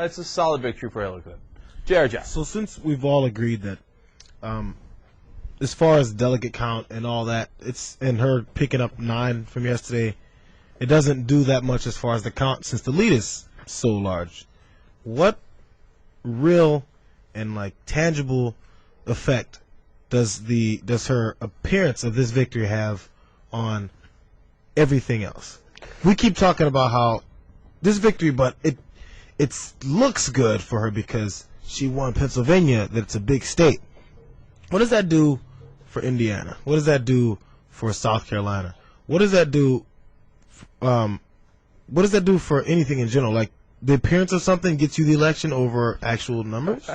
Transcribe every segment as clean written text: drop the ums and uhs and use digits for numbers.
it's a solid victory for Hillary Clinton. J.R. Jack. So since we've all agreed that as far as delegate count and all that, and her picking up 9 from yesterday, it doesn't do that much as far as the count since the lead is so large. What real and tangible effect does her appearance of this victory have on everything else? We keep talking about how this victory, but it looks good for her because she won Pennsylvania, that it's a big state. What does that do for Indiana? What does that do for South Carolina? What does that do? What does that do for anything in general? Like, the appearance of something gets you the election over actual numbers?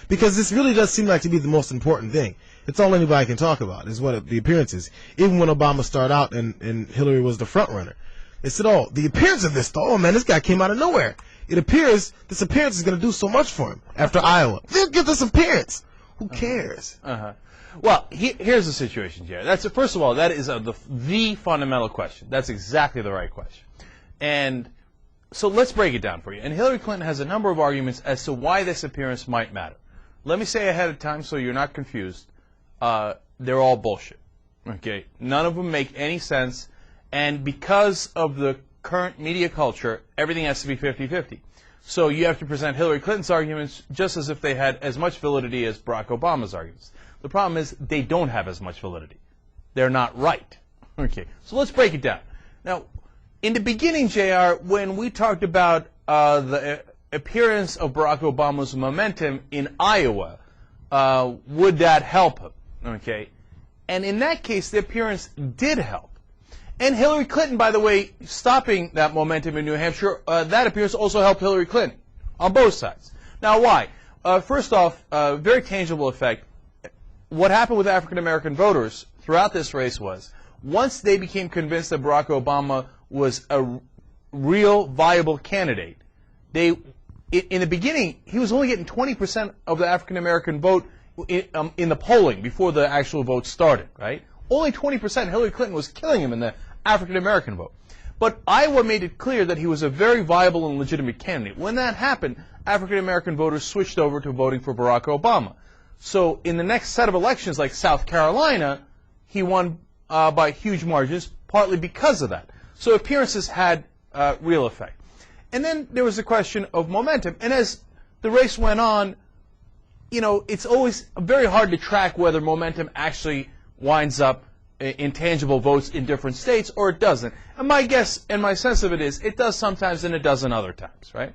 Because this really does seem like to be the most important thing. It's all anybody can talk about is what the appearance is. Even when Obama started out and Hillary was the front runner, they said, "Oh, the appearance of this, though, oh man, this guy came out of nowhere. It appears this appearance is going to do so much for him after Iowa. They'll get this appearance. Who cares?" Well, here's the situation, Jared. First of all, that is the fundamental question. That's exactly the right question. And so let's break it down for you. And Hillary Clinton has a number of arguments as to why this appearance might matter. Let me say ahead of time so you're not confused. They're all bullshit. Okay? None of them make any sense. And because of the current media culture, everything has to be 50-50. So you have to present Hillary Clinton's arguments just as if they had as much validity as Barack Obama's arguments. The problem is they don't have as much validity. They're not right. Okay, so let's break it down. Now, in the beginning, JR, when we talked about the appearance of Barack Obama's momentum in Iowa, would that help him? Okay, and in that case, the appearance did help. And Hillary Clinton, by the way, stopping that momentum in New Hampshire, that appearance also helped Hillary Clinton on both sides. Now, why? First off, very tangible effect. What happened with African-American voters throughout this race was, once they became convinced that Barack Obama was a real, viable candidate, in the beginning, he was only getting 20% of the African-American vote in the polling before the actual vote started, right? Only 20%. Hillary Clinton was killing him in the African-American vote. But Iowa made it clear that he was a very viable and legitimate candidate. When that happened, African-American voters switched over to voting for Barack Obama. So in the next set of elections, like South Carolina, he won by huge margins, partly because of that. So appearances had real effect. And then there was the question of momentum. And as the race went on, it's always very hard to track whether momentum actually winds up in tangible votes in different states or it doesn't. And my guess and my sense of it is it does sometimes and it doesn't other times, right?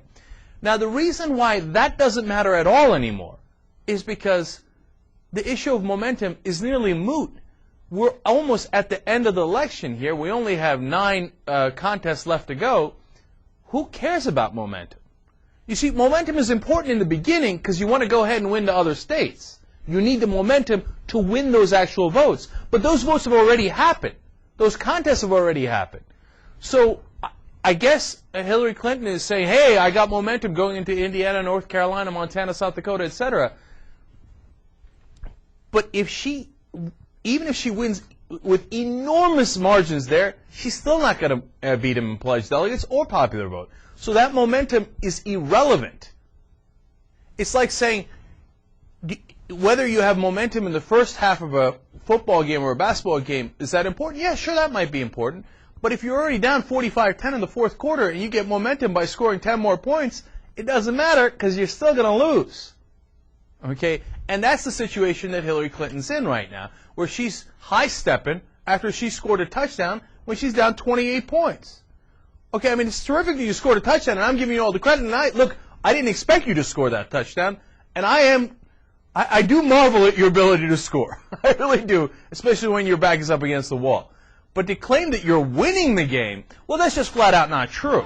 Now, the reason why that doesn't matter at all anymore is because the issue of momentum is nearly moot. We're almost at the end of the election here. We only have 9 contests left to go. Who cares about momentum? You see, momentum is important in the beginning because you want to go ahead and win the other states. You need the momentum to win those actual votes. But those votes have already happened. Those contests have already happened. So I guess Hillary Clinton is saying, hey, I got momentum going into Indiana, North Carolina, Montana, South Dakota, etc. But even if she wins with enormous margins there, she's still not going to beat him in pledged delegates or popular vote. So that momentum is irrelevant. It's like saying, whether you have momentum in the first half of a football game or a basketball game, is that important? Yeah, sure, that might be important. But if you're already down 45-10 in the fourth quarter and you get momentum by scoring 10 more points, it doesn't matter because you're still going to lose. Okay? And that's the situation that Hillary Clinton's in right now, where she's high-stepping after she scored a touchdown when she's down 28 points. Okay, I mean, it's terrific that you scored a touchdown, and I'm giving you all the credit. And look, I didn't expect you to score that touchdown, and I do marvel at your ability to score. I really do, especially when your back is up against the wall. But to claim that you're winning the game, well, that's just flat out not true.